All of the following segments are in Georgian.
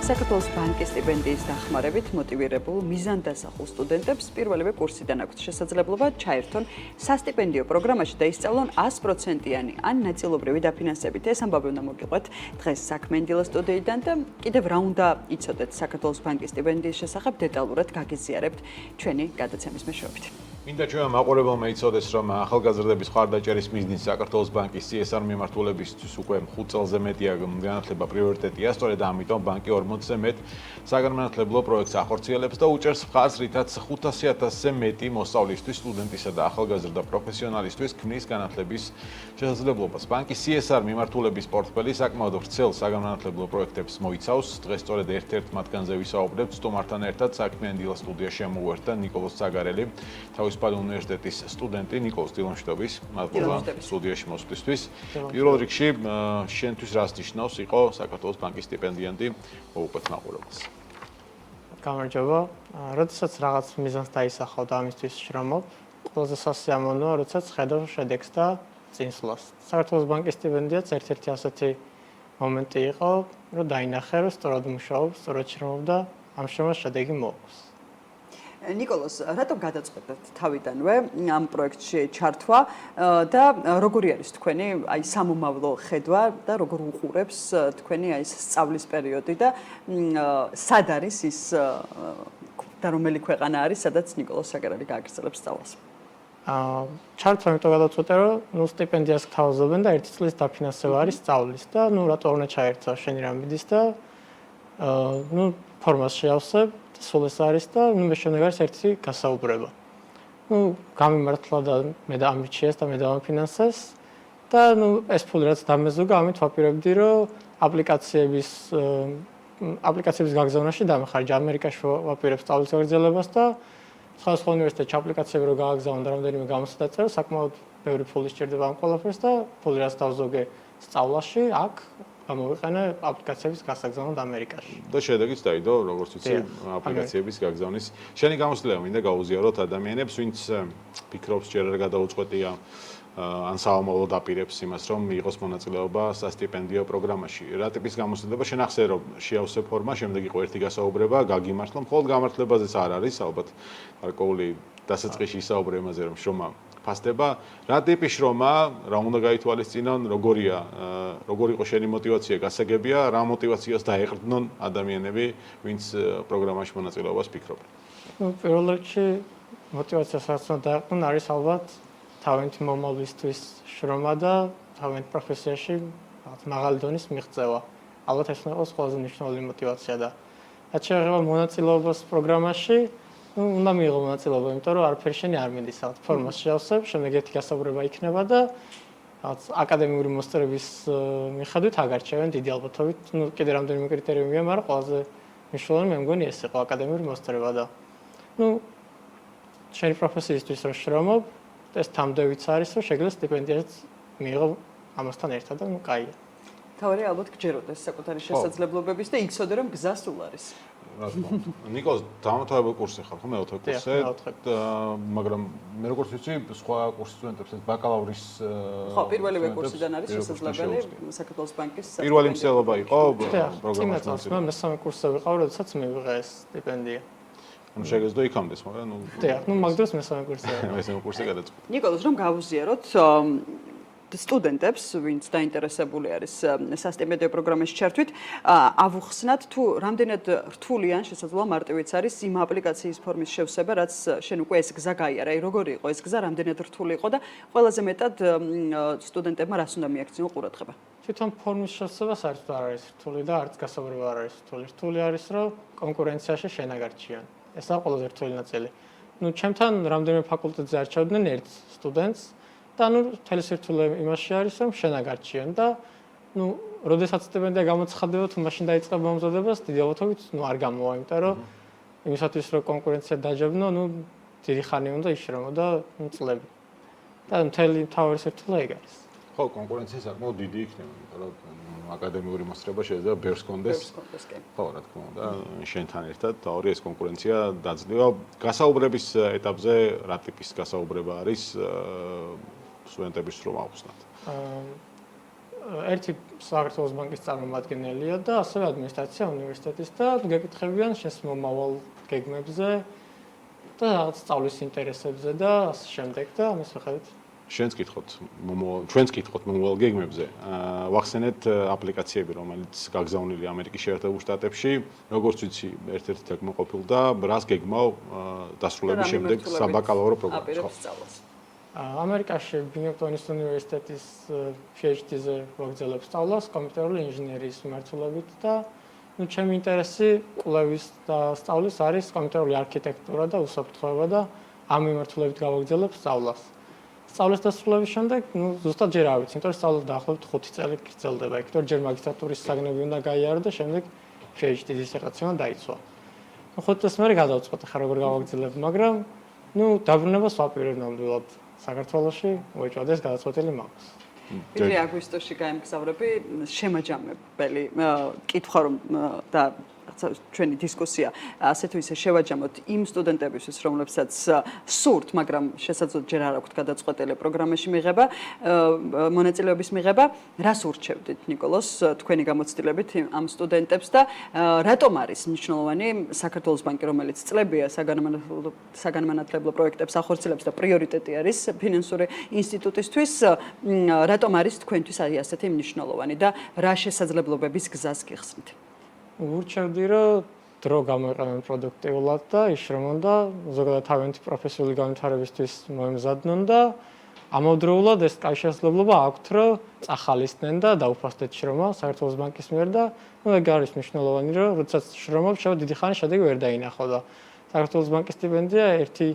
საქართველოს ბანკის სტიპენდიის დახმარებით მოტივირებულ მიზანდასახულ სტუდენტებს პირველივე კურსიდან აქვთ შესაძლებლობა ჩაერთონ სასტიპენდიო პროგრამაში და ისწავლონ 100%-იანი ან ნაწილობრივი დაფინანსებით. ეს ამბავი უნდა მოგიყვეთ დღეს საქმენდილა სტუდიიდან და კიდევ რა უნდა იცოდეთ საქართველოს ბანკის სტიპენდიის შესახებ დეტალურად გაგიზიარებთ ჩვენი გადაცემის მეშვეობით. მინდა ჩვენ მაყურებელმა იცოდეს, რომ ახალგაზრდების მხარდაჭერის მიზნით საქართველოს ბანკის CSR მიმართულებისთვის უკვე 5 წელზე მეტია განათლება პრიორიტეტია, სწორედ ამიტომ ბანკი 40-ზე მეტ საგანმანათლებლო პროექტს ახორციელებს და უჭერს მხარს, რითაც 500,000-ზე მეტი მოსწავლისთვის, სტუდენტისა და ახალგაზრდა პროფესიონალისთვის ქმნის განათლების შესაძლებლობას. ბანკის CSR მიმართულების პორტფელი საკმაოდ ვრცელ საგანმანათლებლო პროექტებს მოიცავს. დღეს სწორედ ერთ-ერთ მათგანზე ვისაუბრებთ სტუმართან ერთად საქმიანდილა სტუდიაში შემოუერთდა ნიკოლოზ ცაგარელი, თავისუფალი უნივერსიტეტის სტუდენტი ნიკოლოზ დილონშტობის, მადლობა სტუდიაში მოსვლისთვის. პირველ რიგში შენთვის რას ნიშნავს იყო საქართველოს ბანკის სტიპენდიანტი მოუყვეთ მაყურებელს? გამარჯობა. როდესაც რაღაც მიზანს დაისახავ და ამისთვის შრომობ, ყველაზე სასიამოვნოა, როდესაც ხედავ შედეგს და წინსვლას. საქართველოს ბანკის სტიპენდიაც ერთ-ერთი ასეთი მომენტი იყო, რომ დაინახე, რომ სწორად მუშაობ, სწორად შრომობ და ამ შრომას შედეგი მოაქვს. ნიკოლოზ, რატომ გადაწყვეტეთ თავიდანვე ამ პროექტში ჩართვა და როგორი არის თქვენი სამომავლო ხედვა და როგორ უყურებს თქვენი სწავლის პერიოდი და სად არის ის და რომელი ქვეყანა არის, სადაც ნიკოლოზ ცაგარელი გააგრძელებს სწავლას? ჩართვა იმიტომ გადაწყვეტე, რომ სტიპენდიას გთავაზობენ და 1 წლის დაფინანსება არის სწავლის და რატო უნდა ჩაერთო შენი რამ მიდის და ფორმას შეავსებ. სულ ეს არის და მე შემდეგ არის ერთი გასაუბრება. გამიმართლა და მე დამირჩიეს და მე დავაფინანსეს და ეს ფული რაც დამეზუგა, ამით ვაპირებდი, რომ აპლიკაციების გაგზავნაში დამეხარჯა. ამერიკაში ვაპირებ სწავლის გაგრძელებას და სხვა უნივერსიტეტში აპლიკაციები რო გააგზავნო და რამდენიმე გამოსაწერო, საკმაოდ ბევრი ფული სჭირდება ამ ყველაფერს და ფული რაც დავზოგე სწავლაში, აქ გამოვიყენე აპლიკაციების გასაგზავნად ამერიკაში. და შედეგიც დაიდო, როგორც ვიცი, აპლიკაციების გაგზავნის. შენი გამოცდილება მინდა გაუზიაროთ ადამიანებს, ვინც ფიქრობს ჯერ არ გადაუწყვეტია ან საომავლოდ აპირებს იმას, რომ მიიღოს მონაწილეობა სასტიპენდიო პროგრამაში. რა ტიპის გამოცდილება შენ ახსენე, რომ შეავსე ფორმა, შემდეგ იყო ერთი გასაუბრება, გაგიმართლა, მხოლოდ გამართლებაზეც არ არის, ალბათ გარკვეული დასაწყისში ისაუბრე იმაზე, რომ შრომა ფასდება. რა ტიპის შრომა, რა უნდა გაითვალისწინონ, როგორი იყო შენი мотиваცია, გასაგებია, რა мотиваციას დაეყრდნონ ადამიანები, ვინც პროგრამაში მონაწილეობას ფიქრობენ? პირველ რიგში мотиваციას რაც უნდა დაეყრდნონ არის ალბათ თავიანთი მომავლისთვის შრომა და თავიანთ პროფესიაში მაღალი დონის მიღწევა. ალბათ ეს იყოს ყველაზე მნიშვნელოვანი мотиваცია და რაც შეეხება მონაწილეობას პროგრამაში, უნდა მიიღო მონაწილეობა, იმიტომ რომ არაფერი შენი არ მიდის, რაღაც ფორმას შეავსებ, შემდეგ ერთი გასაუბრება იქნება და რაღაც აკადემიური მოსწრების მიხედვით აგარჩევენ დიდი ალბათობით. კიდე რამდენიმე კრიტერიუმია, მაგრამ ყველაზე მნიშვნელოვანი მე მგონი ეს იყო აკადემიური მოსწრება და შენი პროფესიისთვის რო შრომობ, ეს თამდევიც არის, რომ შეგიძლია სტიპენდიაც მიიღო ამასთან ერთად და კაია. თავარი ალბათ გჯეროდეს საკუთარი შესაძლებლობების და იცოდე რომ გზა სულ არის. რა თქმა უნდა. ნიკოლოზ, დამთავრებულ კურსზე ხარ ხო? მეოთხე კურსზე. მაგრამ მე როგორც ვიცი, სხვა კურსის სტუდენტებს ბაკალავრის ხო, პირველივე კურსიდან არის შესაძლებელი საქართველოს ბანკის პირველი მსწავლობა იყო პროგრამაში. მე მესამე კურსზე ვიყავ, როდესაც მივიღე ეს სტიპენდია. შეგეძლო იქამდე, მაგრამ მაგ დროს მესამე კურსზე. მესამე კურსზე გადაწყვეტე. ნიკოლოზ, რომ გავუზიაროთ სტუდენტებს, ვინც დაინტერესებული არის სასტიპენდიო პროგრამაში ჩართვით, ავუხსნათ თუ რამდენად რთული ან შესაძლოა მარტივიც არის იმ აპლიკაციის ფორმის შევსება, რაც შენ უკვე ეს გზა გაიარა. როგორი იყო ეს გზა, რამდენად რთული იყო და ყველაზე მეტად სტუდენტებმა რას უნდა მიაქციონ ყურადღება? თვითონ ფორმის შევსებას არც არ არის რთული და არც გასაუბრება არ არის რთული. რთული არის, რომ კონკურენციაში შენაგარჩიან. ეს არის ყველაზე რთული ნაწილი. ჩემთან რამდენიმე ფაკულტეტზე არჩევდნენ ერთ სტუდენტს და მთელი სირთულე იმაში არის, რომ შენაგარჩიან და როდესაც სტიპენდია გამოცხადდება, თუ მაშინ დაიწყება მომზადებას, დიდი ალბათობით არ გამოვა, იმიტომ რომ იმისათვის რომ კონკურენცია დაჯებნო, დიდი ხანი უნდა იშრომო და წლები. და მთელი თავი სირთულე ეგ არის. ხო, კონკურენცია საკმაოდ დიდი იქნება, იმიტომ რომ აკადემიური მოსწრება შეიძლება ბერს კონდეს. ხო, რა თქმა უნდა, შენთან ერთად თავი ეს კონკურენცია დაძლევა. გასაუბრების ეტაპზე რა ტიპის გასაუბრება არის სტუდენტების რომ ავხსნათ? ერთი საქართველოს ბანკის წარმომადგენელია და ასევე ადმინისტრაცია უნივერსიტეტის და გეკითხებიან შენს მომავალ გეგმებზე და რაღაც სწავლის ინტერესებზე და ასე შემდეგ და ამის მიხედვით ჩვენც გითხოთ მომავალ გეგმებზე. ვახსენეთ აპლიკაციები, რომელიც გაგზავნილია ამერიკის შეერთებულ შტატებში. როგორც ვიცი, ერთ-ერთი თემა ყოფილდა, რას გეგმავ დასრულების შემდეგ საბაკალავრო პროგრამას. ამერიკაში ბინგტონის უნივერსიტეტის PhD-ზე ვაგრძელებ სწავლას კომპიუტერული ინჟინერიის მიმართულებით და ჩემი ინტერესი კვლევის და სწავლის არის კომპიუტერული არქიტექტურა და უსაფრთხოება და ამ მიმართულებით გავაგრძელებ სწავლას. სწავლის დასრულების შემდეგ, ზუსტად ჯერ არ ვიცი, იმიტომ რომ სწავლა დაახლოებით 5 წელი გრძელდება. იქ ჯერ მაგისტრატურის საგნები უნდა გაიარო და შემდეგ PhD-ის დისერტაცია დაიცვა. 5 წელს მერე გადავწყვეტ ხა როგორ გავაგრძელებ, მაგრამ დაბრუნებას ვაპირებ ნამდვილად საქართველოში, უეჭვადეს გადაწყვეტილი მაქვს. 1 აგვისტოში გაემგზავრები, შემაჯამებელი კითხვა რომ და ჩვენი დისკუსია ასე თუ ისე შევაჯამოთ იმ სტუდენტებისთვის, რომლებსაც სურთ, მაგრამ შესაძლოა ჯერ არ აქვთ გადაწყვეტილი პროგრამაში მიღება, მონაწილეობის მიღება, რას ურჩევდით ნიკოლოს თქვენი გამოცდილებით ამ სტუდენტებს და რატომ არის მნიშვნელოვანი საქართველოს ბანკი, რომელიც წლებია საგანმანათლებლო პროექტებს ახორციელებს და პრიორიტეტი არის ფინანსური ინსტიტუტისთვის, რატომ არის თქვენთვის ასეთი მნიშვნელოვანი და რა შესაძლებლობების გზას გიხსნით? ურჩევდი რომ დრო გამოიყენონ პროდუქტიულად და ის რომ უნდა ზოგადად თავიანთი პროფესიული განვითარებისთვის მოემზადნონ და ამავდროულად ეს კაი შესაძლებლობა აქვთ რომ წახალისდნენ და დაუფასდეთ შრომა საქართველოს ბანკის მიერ და ეგ არის მნიშვნელოვანი რომ როდესაც შრომობ შევა დიდი ხანი შედეგი ვერ დაინახო და საქართველოს ბანკის სტიპენდია ერთი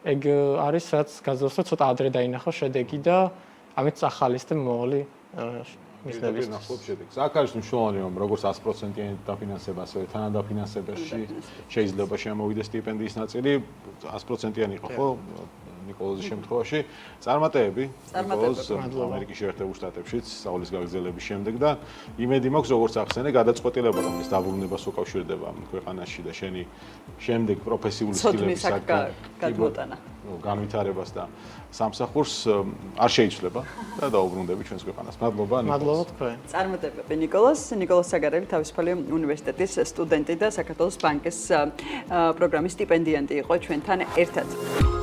ეგ არის რაც გაძლევს რომ ცოტა ადრე დაინახო შედეგი და ამით წახალისდე მომავალი მისდების ნახულობ შედეგს. აქ არის მნიშვნელოვანი რომ როგორც 100%-იანი დაფინანსება, ასევე თანადაფინანსებაში შეიძლება შემოვიდეს სტიპენდიის ნაწილი 100%-იანი იყო, ხო? ნიკოლოზის შემთხვევაში წარმატებები ნიკოლოზ ამერიკის შეერთებულ შტატებშიც სწავლის გაგრძელების შემდეგ და იმედი მაქვს როგორც ახსენე გადაწყვეტილება რომ ეს დაბრუნებას უკავშირდება ქვეყანაში და შენი შემდეგ პროფესიული სკილების გადმოტანა განვითარებას და სამსახურს არ შეიცვლება და დაუბრუნდები ჩვენს ქვეყანას. მადლობა მადლობა თქვენ. წარმატებები ნიკოლოს საგარელი თავისუფალი უნივერსიტეტის სტუდენტი და საქართველოს ბანკის პროგრამის სტიპენდიანტი იყო ჩვენთან ერთად.